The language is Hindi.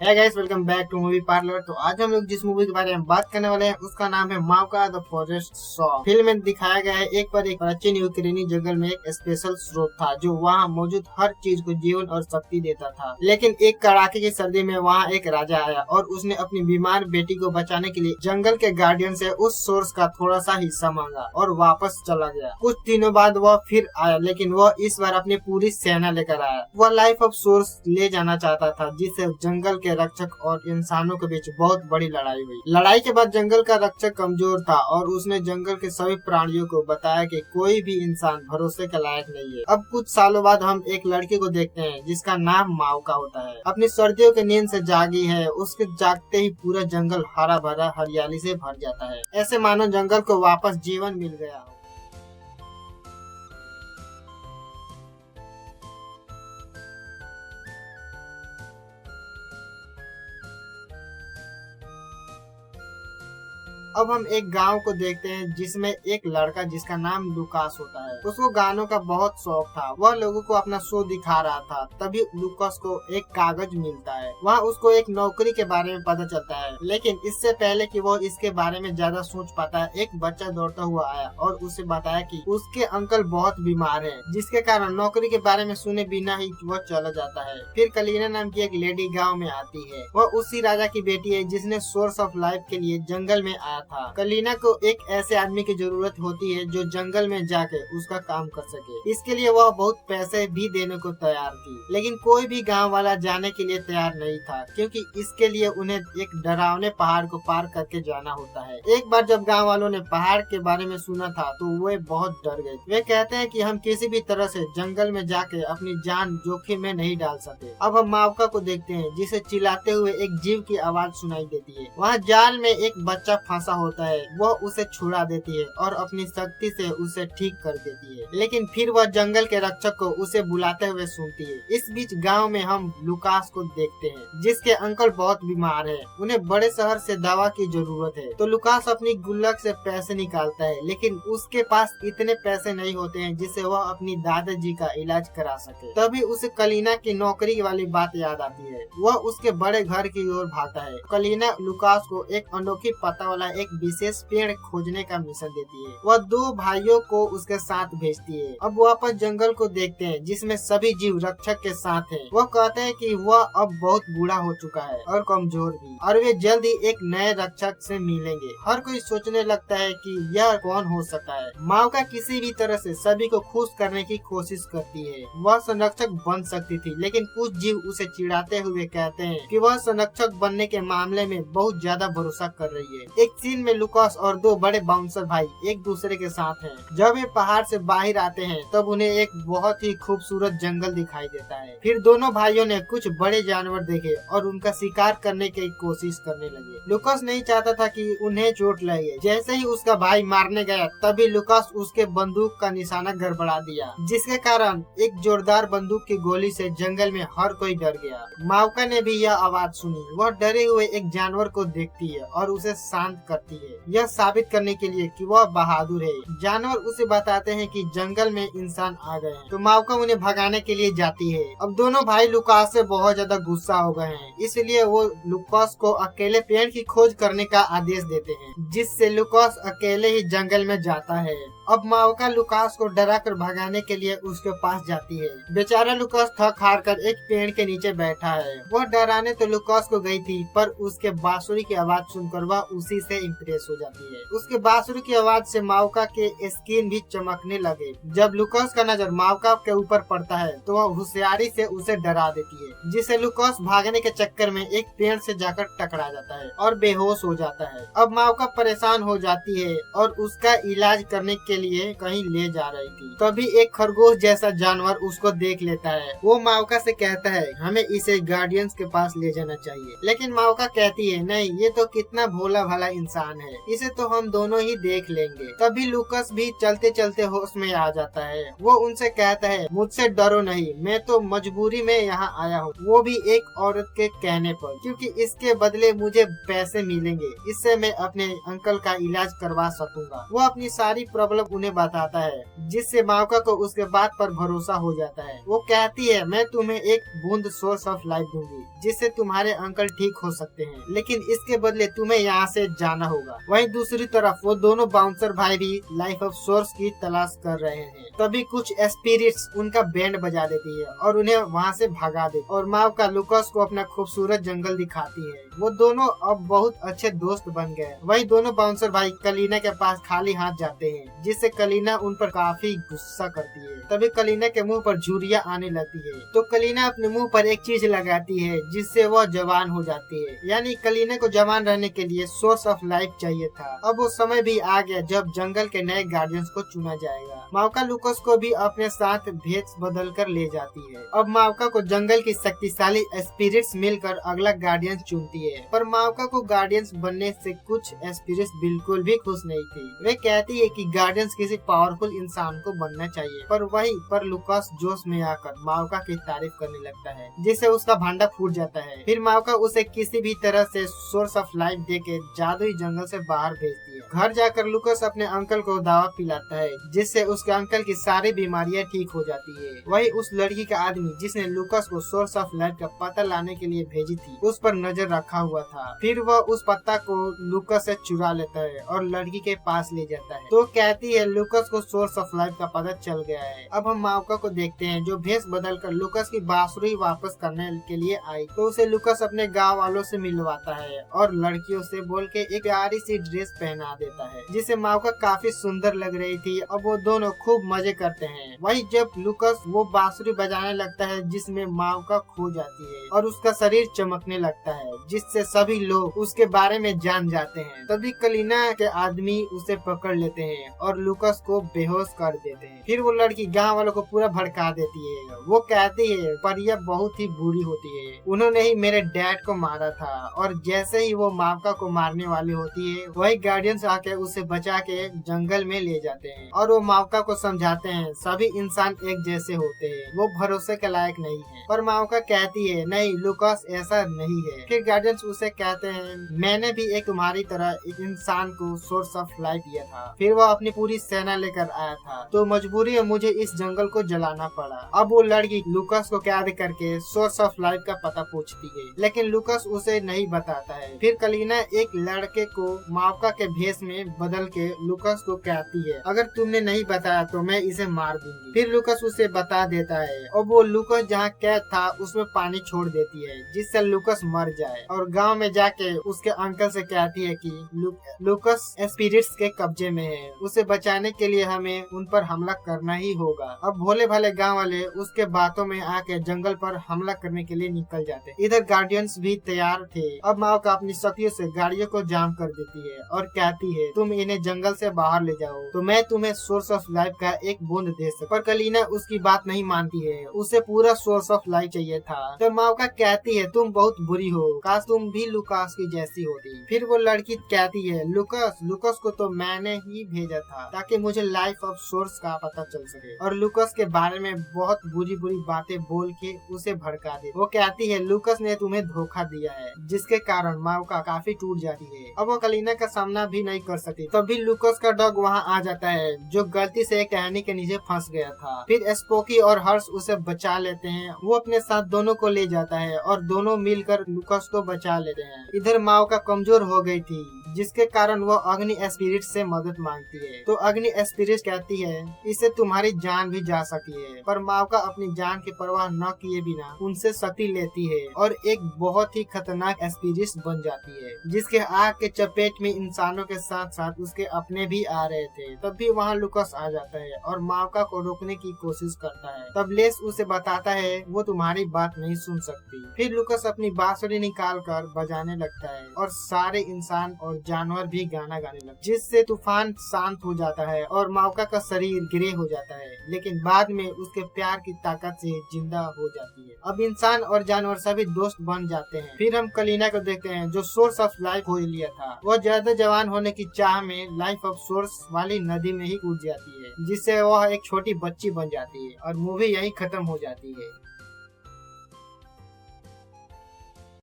है guys, welcome back to movie parlour. तो आज हम लोग जिस मूवी के बारे में बात करने वाले हैं उसका नाम है माओका द फॉरेस्ट सॉन्ग। फिल्म में दिखाया गया है एक प्राचीन यूक्रेनी जंगल में एक स्पेशल स्रोत था जो वहाँ मौजूद हर चीज को जीवन और शक्ति देता था। लेकिन एक कड़ाके की सर्दी में वहाँ एक राजा आया और उसने अपनी बीमार बेटी को बचाने के लिए जंगल के गार्डियन से उस सोर्स का थोड़ा सा हिस्सा मांगा और वापस चला गया। कुछ दिनों बाद वह फिर आया, लेकिन वह इस बार अपनी पूरी सेना लेकर आया। वह लाइफ ऑफ सोर्स ले जाना चाहता था, जिससे जंगल के रक्षक और इंसानों के बीच बहुत बड़ी लड़ाई हुई। लड़ाई के बाद जंगल का रक्षक कमजोर था और उसने जंगल के सभी प्राणियों को बताया कि कोई भी इंसान भरोसे के लायक नहीं है। अब कुछ सालों बाद हम एक लड़के को देखते हैं जिसका नाम माओका होता है। अपनी सर्दियों की नींद से जागी है। उसके जागते ही पूरा जंगल हरा भरा हरियाली से भर जाता है, ऐसे मानो जंगल को वापस जीवन मिल गया हो। अब हम एक गांव को देखते हैं जिसमें एक लड़का जिसका नाम लुकास होता है। उसको गानों का बहुत शौक था। वह लोगों को अपना शो दिखा रहा था। तभी लुकास को एक कागज मिलता है। वहाँ उसको एक नौकरी के बारे में पता चलता है, लेकिन इससे पहले कि वो इसके बारे में ज्यादा सोच पाता है, एक बच्चा दौड़ता हुआ आया और उसे बताया कि उसके अंकल बहुत बीमार है, जिसके कारण नौकरी के बारे में सुने बिना ही वह चला जाता है। फिर कलीना नाम की एक लेडी गाँव में आती है। वह उसी राजा की बेटी है जिसने सोर्स ऑफ लाइफ के लिए जंगल में आया था। कलीना को एक ऐसे आदमी की जरूरत होती है जो जंगल में जाके उसका काम कर सके। इसके लिए वह बहुत पैसे भी देने को तैयार थी, लेकिन कोई भी गांव वाला जाने के लिए तैयार नहीं था, क्योंकि इसके लिए उन्हें एक डरावने पहाड़ को पार करके जाना होता है। एक बार जब गांव वालों ने पहाड़ के बारे में सुना था तो वे बहुत डर गए। वे कहते हैं कि हम किसी भी तरह से जंगल में जाके अपनी जान जोखिम में नहीं डाल सकते। अब हम माओका को देखते हैं जिसे चिल्लाते हुए एक जीव की आवाज सुनाई देती है। वहाँ जाल में एक बच्चा फंसा होता है। वह उसे छुड़ा देती है और अपनी शक्ति से उसे ठीक कर देती है, लेकिन फिर वह जंगल के रक्षक को उसे बुलाते हुए सुनती है। इस बीच गांव में हम लुकास को देखते हैं जिसके अंकल बहुत बीमार है। उन्हें बड़े शहर से दवा की जरूरत है, तो लुकास अपनी गुल्लक से पैसे निकालता है, लेकिन उसके पास इतने पैसे नहीं होते हैं जिससे वह अपनी दादाजी का इलाज करा सके। तभी उसे कलीना की नौकरी वाली बात याद आती है। वह उसके बड़े घर की ओर भागता है। कलीना लुकास को एक अनोखी पत्ता वाला एक विशेष पेड़ खोजने का मिशन देती है। वह दो भाइयों को उसके साथ भेजती है। अब वापस जंगल को देखते हैं जिसमें सभी जीव रक्षक के साथ हैं। वह कहते हैं कि वह अब बहुत बूढ़ा हो चुका है और कमजोर भी, और वे जल्द ही एक नए रक्षक से मिलेंगे। हर कोई सोचने लगता है कि यह कौन हो सकता है। माओका किसी भी तरह से सभी को खुश करने की कोशिश करती है। वह संरक्षक बन सकती थी, लेकिन कुछ जीव उसे चिढ़ाते हुए कहते हैं कि वह संरक्षक बनने के मामले में बहुत ज्यादा भरोसा कर रही है। एक सीन में लुकास और दो बड़े बाउंसर भाई एक दूसरे के साथ हैं। जब वे पहाड़ से बाहर आते हैं तब उन्हें एक बहुत ही खूबसूरत जंगल दिखाई देता है। फिर दोनों भाइयों ने कुछ बड़े जानवर देखे और उनका शिकार करने की कोशिश करने लगे। लुकास नहीं चाहता था कि उन्हें चोट लगे। जैसे ही उसका भाई मारने गया तभी लुकास उसके बंदूक का निशाना गड़बड़ा दिया, जिसके कारण एक जोरदार बंदूक की गोली से जंगल में हर कोई डर गया। माओका ने भी यह आवाज सुनी। वह डरे हुए एक जानवर को देखती है और उसे शांत करती है, यह साबित करने के लिए कि वह बहादुर है। जानवर उसे बताते हैं कि जंगल में इंसान आ गए हैं, तो माओका उन्हें भगाने के लिए जाती है। अब दोनों भाई लुकास से बहुत ज्यादा गुस्सा हो गए हैं, इसलिए वो लुकास को अकेले पेड़ की खोज करने का आदेश देते हैं, जिससे लुकास अकेले ही जंगल में जाता है। अब माओका लुकास को डराकर भगाने के लिए उसके पास जाती है। बेचारा लुकास थक हार कर एक पेड़ के नीचे बैठा है। वह डराने तो लुकास को गई थी, पर उसके बांसुरी की आवाज सुनकर वह उसी से इम्प्रेस हो जाती है। उसके बांसुरी की आवाज से माओका के स्किन भी चमकने लगे। जब लुकास का नजर माओका के ऊपर पड़ता है तो वह होशियारी से उसे डरा देती है, जिससे लुकास भागने के चक्कर में एक पेड़ से जाकर टकरा जाता है और बेहोश हो जाता है। अब माओका परेशान हो जाती है और उसका इलाज करने के लिए कहीं ले जा रही थी। तभी एक खरगोश जैसा जानवर उसको देख लेता है। वो माओका से कहता है हमें इसे गार्डियंस के पास ले जाना चाहिए, लेकिन माओका कहती है नहीं, ये तो कितना भोला भाला इंसान है, इसे तो हम दोनों ही देख लेंगे। तभी लुकास भी चलते चलते होश में आ जाता है। वो उनसे कहता है मुझसे डरो नहीं, मैं तो मजबूरी में यहाँ आया हूँ, वो भी एक औरत के कहने पर, क्योंकि इसके बदले मुझे पैसे मिलेंगे। इससे मैं अपने अंकल का इलाज करवा सकूंगा। वो अपनी सारी प्रॉब्लम सब उन्हें बताता है, जिससे माउका को उसके बात पर भरोसा हो जाता है। वो कहती है, मैं तुम्हें एक बूंद सोर्स ऑफ लाइफ दूंगी, जिससे तुम्हारे अंकल ठीक हो सकते हैं, लेकिन इसके बदले तुम्हें यहाँ से जाना होगा। वहीं दूसरी तरफ वो दोनों बाउंसर भाई भी लाइफ ऑफ सोर्स की तलाश कर रहे हैं। तभी कुछ स्पिरिट्स उनका बैंड बजा देती है और उन्हें वहाँ से भगा देती है और माउका लूकास को अपना खूबसूरत जंगल दिखाती है। वो दोनों अब बहुत अच्छे दोस्त बन गए। वही दोनों बाउंसर भाई कलीना के पास खाली हाथ जाते हैं, जिससे कलीना उन पर काफी गुस्सा करती है। तभी कलीना के मुंह पर झुर्रियां आने लगती है, तो कलीना अपने मुंह पर एक चीज लगाती है, जिससे वह जवान हो जाती है। यानी कलीना को जवान रहने के लिए सोर्स ऑफ लाइफ चाहिए था। अब वो समय भी आ गया जब जंगल के नए गार्डियंस को चुना जाएगा। माउका लूकास को भी अपने साथ भेष बदल कर ले जाती है। अब माउका को जंगल की शक्तिशाली स्पिरिट्स मिलकर अगला गार्डियंस चुनती है, पर माउका को गार्डियंस बनने से कुछ स्पिरिट्स बिल्कुल भी खुश नहीं थी। वे कहती है कि गार्डियंस किसी पावरफुल इंसान को बनना चाहिए, पर लूकास जोश में आकर माउका की तारीफ करने लगता है, जिससे उसका भांडा फूट जाता है। फिर माउका उसे किसी भी तरह से सोर्स ऑफ लाइफ देके जादुई जंगल से बाहर भेजती है। घर जाकर लूकास अपने अंकल को दवा पिलाता है, जिससे उसके अंकल की सारी बीमारियां ठीक हो जाती है। वही उस लड़की का आदमी जिसने लूकास को सोर्स ऑफ लाइफ का पता लाने के लिए भेजी थी, उस पर नजर रखा हुआ था। फिर वह उस पत्ता को लूकास से चुरा लेता है और लड़की के पास ले जाता है। तो कहती है, लूकास को सोर्स ऑफ लाइफ का पता चल गया है। अब हम माउका को देखते हैं, जो भेष बदल कर लूकास की बांसुरी वापस करने के लिए आई। तो उसे लूकास अपने गाँव वालों से मिलवाता है और लड़कियों से बोल के एक प्यारी सी ड्रेस पहना देता है, जिससे माउका काफी सुंदर लग रही थी। अब वो दोनों खूब मजे करते हैं। वही जब लूकास वो बांसुरी बजाने लगता है, जिसमें माउका खो जाती है और उसका शरीर चमकने लगता है, जिससे सभी लोग उसके बारे में जान जाते हैं। तभी कलीना के आदमी उसे पकड़ लेते हैं और लूकास को बेहोश कर देते हैं। फिर वो लड़की गांव वालों को पूरा भड़का देती है। वो कहती है, पर यह बहुत ही बुरी होती है, उन्होंने ही मेरे डैड को मारा था। और जैसे ही वो माउका को मारने वाली होती है, वही गार्डियंस आके उसे बचा के जंगल में ले जाते हैं और वो माउका को समझाते हैं, सभी इंसान एक जैसे होते हैं, वो भरोसे के लायक नहीं है। पर माउका कहती है, नहीं लूकास ऐसा नहीं है। फिर गार्डियंस उसे कहते हैं, मैंने भी एक तुम्हारी तरह एक इंसान को सोर्स ऑफ लाइफ दिया था, फिर वो अपनी पूरी सेना लेकर आया था, तो मजबूरी है मुझे इस जंगल को जलाना पड़ा। अब वो लड़की लूकास को कैद करके सोर्स ऑफ लाइफ का पता पूछती है, लेकिन लूकास उसे नहीं बताता है। फिर कलीना एक लड़के को माउका के भेष में बदल के लूकास को कहती है, अगर तुमने नहीं बताया तो मैं इसे मार दूंगी। फिर लूकास उसे बता देता है और वो लूकास जहाँ कैद था उसमें पानी छोड़ देती है, जिससे लूकास मर जाए। और गांव में जाके उसके अंकल से कहती है कि लूकास स्पिरिट्स के कब्जे में है, उसे बचाने के लिए हमें उन पर हमला करना ही होगा। अब भोले भाले गांव वाले उसके बातों में आके जंगल पर हमला करने के लिए निकल जाते। इधर गार्डियंस भी तैयार थे। अब माउका अपनी शक्तियों से गाड़ियों को जाम कर देती है और कहती है, तुम इन्हें जंगल से बाहर ले जाओ तो मैं तुम्हें सोर्स ऑफ लाइफ का एक बूंद दे सकूं। पर कलीना उसकी बात नहीं मानती है, उसे पूरा सोर्स ऑफ लाइफ चाहिए था। तो माउका कहती है, तुम बहुत बुरी हो, काश तुम भी लूकास की जैसी होती। फिर वो लड़की कहती है, लूकास को तो मैंने ही भेजा था ताकि मुझे लाइफ ऑफ सोर्स का पता चल सके, और लूकास के बारे में बहुत बुरी बुरी बातें बोल के उसे भड़का दे। वो कहती है, लूकास ने तुम्हें धोखा दिया है, जिसके कारण माउका काफी टूट जाती है। अब वो कलीना का सामना भी नहीं कर सकती। तभी लूकास का डॉग वहाँ आ जाता है, जो गलती से एक टहनी के नीचे फंस गया था। फिर स्पोकी और हर्ष उसे बचा लेते हैं। वो अपने साथ दोनों को ले जाता है और दोनों मिलकर लूकास को बचा लेते हैं। इधर माउका कमजोर हो गई थी, जिसके कारण वो अग्नि स्पिरिट से मदद मांगती है। तो अग्नि स्पिरिट कहती है, इससे तुम्हारी जान भी जा सकती है। पर माउका अपनी जान की परवाह न किए बिना उनसे शक्ति लेती है और एक बहुत ही खतरनाक स्पिरिट बन जाती है, जिसके आग के चपेट में इंसानों के साथ साथ उसके अपने भी आ रहे थे। तब भी वहाँ लूकास आ जाता है और माउका को रोकने की कोशिश करता है। तब लेस उसे बताता है, वो तुम्हारी बात नहीं सुन सकती। फिर लूकास अपनी बांसुरी निकाल कर बजाने लगता है और सारे इंसान और जानवर भी गाना गाने लगते, जिससे तूफान शांत हो जाता है और माउका का शरीर ग्रे हो जाता है, लेकिन बाद में उसके प्यार की ताकत से जिंदा हो जाती है। अब इंसान और जानवर सभी दोस्त बन जाते हैं। फिर हम कलीना को देखते हैं, जो सोर्स ऑफ लाइफ खोज लिया था। वह ज्यादा जवान होने की चाह में लाइफ ऑफ सोर्स वाली नदी में ही कूद जाती है, जिससे वह एक छोटी बच्ची बन जाती है और मूवी यही खत्म हो जाती है।